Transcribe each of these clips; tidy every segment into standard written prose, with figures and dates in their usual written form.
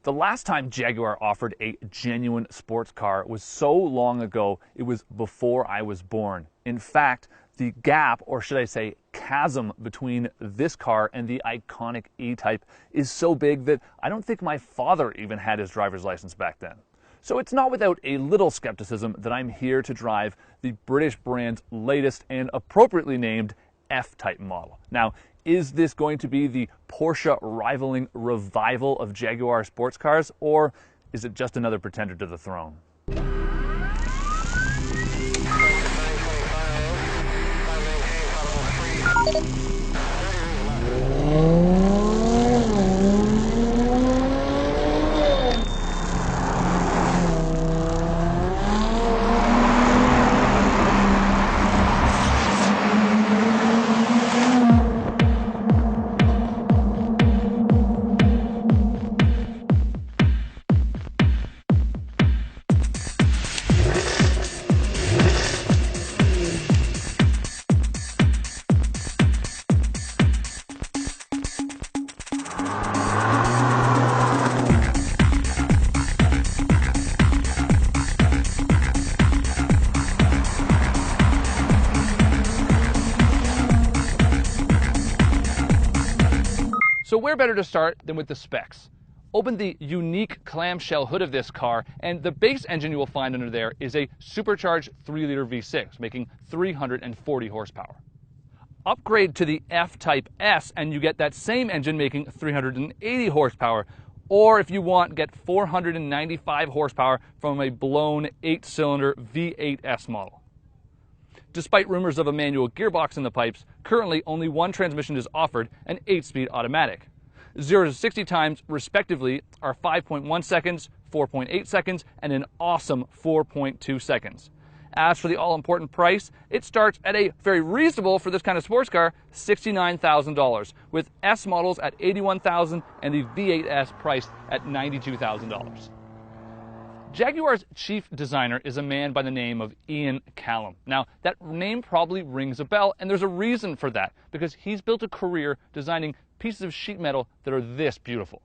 The last time Jaguar offered a genuine sports car was so long ago, it was before I was born. In fact, the gap, or should I say chasm, between this car and the iconic E-Type is so big that I don't think my father even had his driver's license back then. So it's not without a little skepticism that I'm here to drive the British brand's latest and appropriately named F-Type model. Now, is this going to be the Porsche rivaling revival of Jaguar sports cars, or is it just another pretender to the throne? So where better to start than with the specs? Open the unique clamshell hood of this car, and the base engine you will find under there is a supercharged 3-liter V6, making 340 horsepower. Upgrade to the F-Type S, and you get that same engine making 380 horsepower. Or if you want, get 495 horsepower from a blown 8-cylinder V8S model. Despite rumors of a manual gearbox in the pipes, currently only one transmission is offered, an 8-speed automatic. 0 to 60 times, respectively, are 5.1 seconds, 4.8 seconds, and an awesome 4.2 seconds. As for the all-important price, it starts at a very reasonable, for this kind of sports car, $69,000, with S models at $81,000 and the V8S priced at $92,000. Jaguar's chief designer is a man by the name of Ian Callum. Now, that name probably rings a bell, and there's a reason for that, because he's built a career designing pieces of sheet metal that are this beautiful.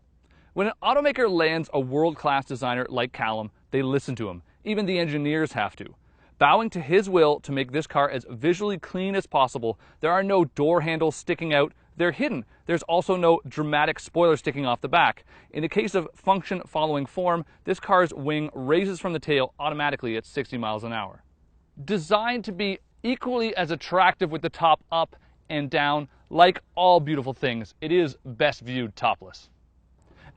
When an automaker lands a world-class designer like Callum, they listen to him. Even the engineers have to. Bowing to his will to make this car as visually clean as possible, there are no door handles sticking out. They're hidden. There's also no dramatic spoiler sticking off the back. In the case of function following form, this car's wing raises from the tail automatically at 60 miles an hour. Designed to be equally as attractive with the top up and down, like all beautiful things, it is best viewed topless.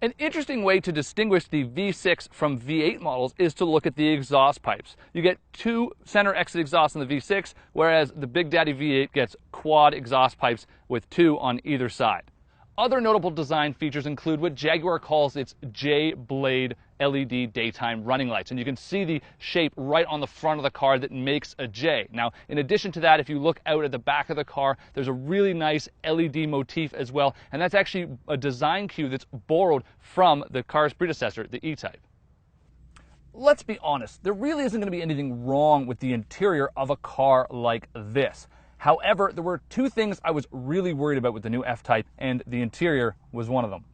An interesting way to distinguish the V6 from V8 models is to look at the exhaust pipes. You get 2 center exit exhausts in the V6, whereas the Big Daddy V8 gets quad exhaust pipes with 2 on either side. Other notable design features include what Jaguar calls its J-Blade LED daytime running lights, and you can see the shape right on the front of the car that makes a J. Now, in addition to that, if you look out at the back of the car, there's a really nice LED motif as well, and that's actually a design cue that's borrowed from the car's predecessor, the E-Type. Let's be honest, there really isn't going to be anything wrong with the interior of a car like this. However, there were 2 things I was really worried about with the new F-Type, and the interior was one of them.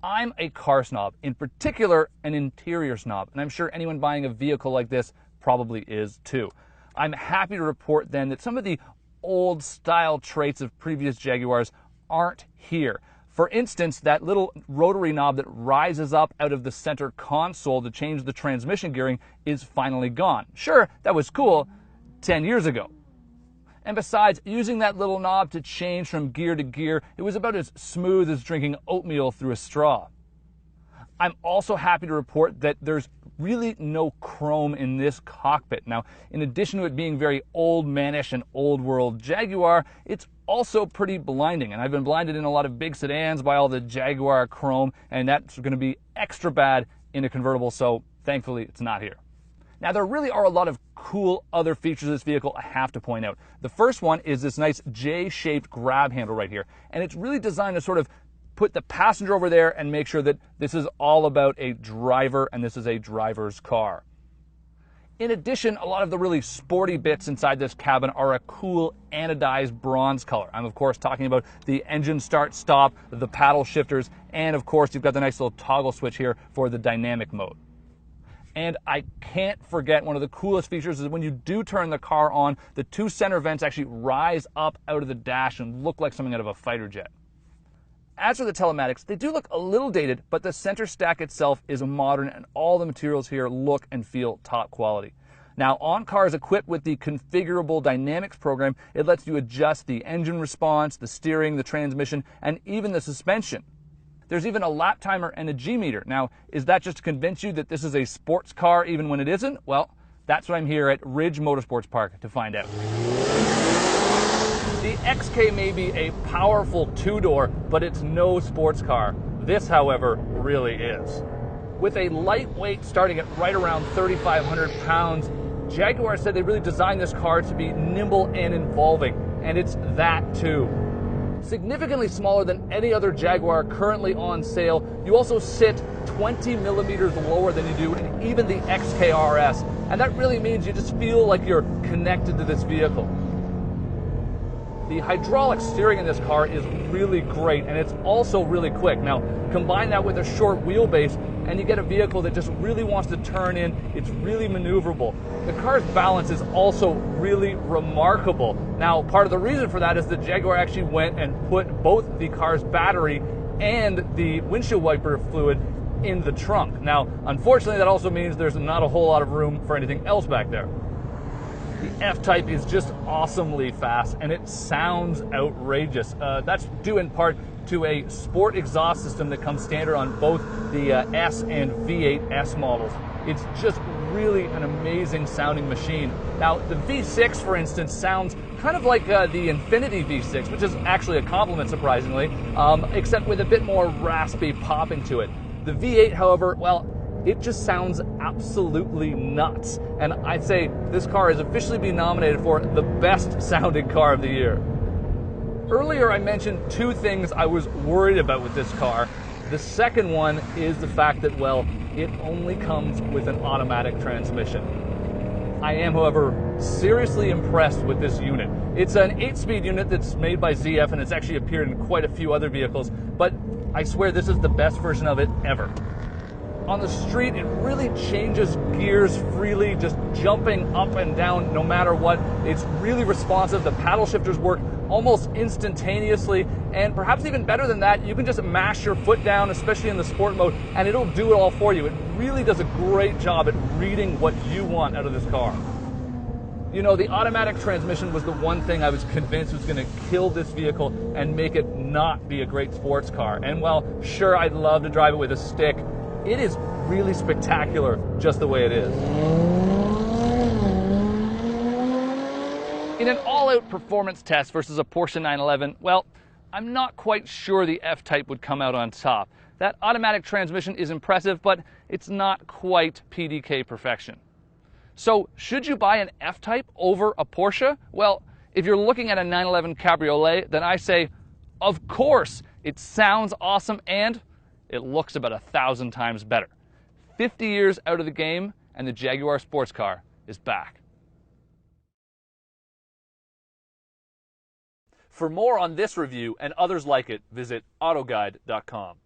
I'm a car snob, in particular an interior snob, and I'm sure anyone buying a vehicle like this probably is too. I'm happy to report then that some of the old style traits of previous Jaguars aren't here. For instance, that little rotary knob that rises up out of the center console to change the transmission gearing is finally gone. Sure, that was cool 10 years ago. And besides, using that little knob to change from gear to gear, it was about as smooth as drinking oatmeal through a straw. I'm also happy to report that there's really no chrome in this cockpit. Now, in addition to it being very old manish and old world Jaguar, it's also pretty blinding. And I've been blinded in a lot of big sedans by all the Jaguar chrome, and that's going to be extra bad in a convertible, so thankfully it's not here. Now, there really are a lot of cool other features of this vehicle I have to point out. The first one is this nice J-shaped grab handle right here, and it's really designed to sort of put the passenger over there and make sure that this is all about a driver and this is a driver's car. In addition, a lot of the really sporty bits inside this cabin are a cool anodized bronze color. I'm of course talking about the engine start-stop, the paddle shifters, and of course you've got the nice little toggle switch here for the dynamic mode. And I can't forget one of the coolest features is when you do turn the car on, the two center vents actually rise up out of the dash and look like something out of a fighter jet. As for the telematics, they do look a little dated, but the center stack itself is modern and all the materials here look and feel top quality. Now, on cars equipped with the configurable dynamics program, it lets you adjust the engine response, the steering, the transmission, and even the suspension. There's even a lap timer and a G-meter. Now, is that just to convince you that this is a sports car even when it isn't? Well, that's what I'm here at Ridge Motorsports Park to find out. The XK may be a powerful two-door, but it's no sports car. This, however, really is. With a lightweight starting at right around 3,500 pounds, Jaguar said they really designed this car to be nimble and involving, and it's that too. Significantly smaller than any other Jaguar currently on sale, you also sit 20 millimeters lower than you do in even the XK-RS, and that really means you just feel like you're connected to this vehicle. The hydraulic steering in this car is really great, and it's also really quick. Now, combine that with a short wheelbase, and you get a vehicle that just really wants to turn in. It's really maneuverable. The car's balance is also really remarkable. Now, part of the reason for that is the Jaguar actually went and put both the car's battery and the windshield wiper fluid in the trunk. Now, unfortunately, that also means there's not a whole lot of room for anything else back there. The F-Type is just awesomely fast, and it sounds outrageous. That's due in part to a sport exhaust system that comes standard on both the S and V8 S models. It's just really an amazing sounding machine. Now, the V6, for instance, sounds kind of like the Infiniti V6, which is actually a compliment, surprisingly, except with a bit more raspy popping to it. The V8, however, well, it just sounds absolutely nuts. And I'd say this car has officially been nominated for the best sounding car of the year. Earlier I mentioned two things I was worried about with this car. The second one is the fact that, well, it only comes with an automatic transmission. I am, however, seriously impressed with this unit. It's an 8-speed unit that's made by ZF, and it's actually appeared in quite a few other vehicles, but I swear this is the best version of it ever. On the street, it really changes gears freely, just jumping up and down no matter what. It's really responsive. The paddle shifters work almost instantaneously, and perhaps even better than that, you can just mash your foot down, especially in the sport mode, and it'll do it all for you. It really does a great job at reading what you want out of this car. You know, the automatic transmission was the one thing I was convinced was going to kill this vehicle and make it not be a great sports car. And while, sure, I'd love to drive it with a stick, it is really spectacular just the way it is. In an all-out performance test versus a Porsche 911, well, I'm not quite sure the F-Type would come out on top. That automatic transmission is impressive, but it's not quite PDK perfection. So, should you buy an F-Type over a Porsche? Well, if you're looking at a 911 Cabriolet, then I say, of course, it sounds awesome and it looks about 1,000 times better. 50 years out of the game, and the Jaguar sports car is back. For more on this review and others like it, visit autoguide.com.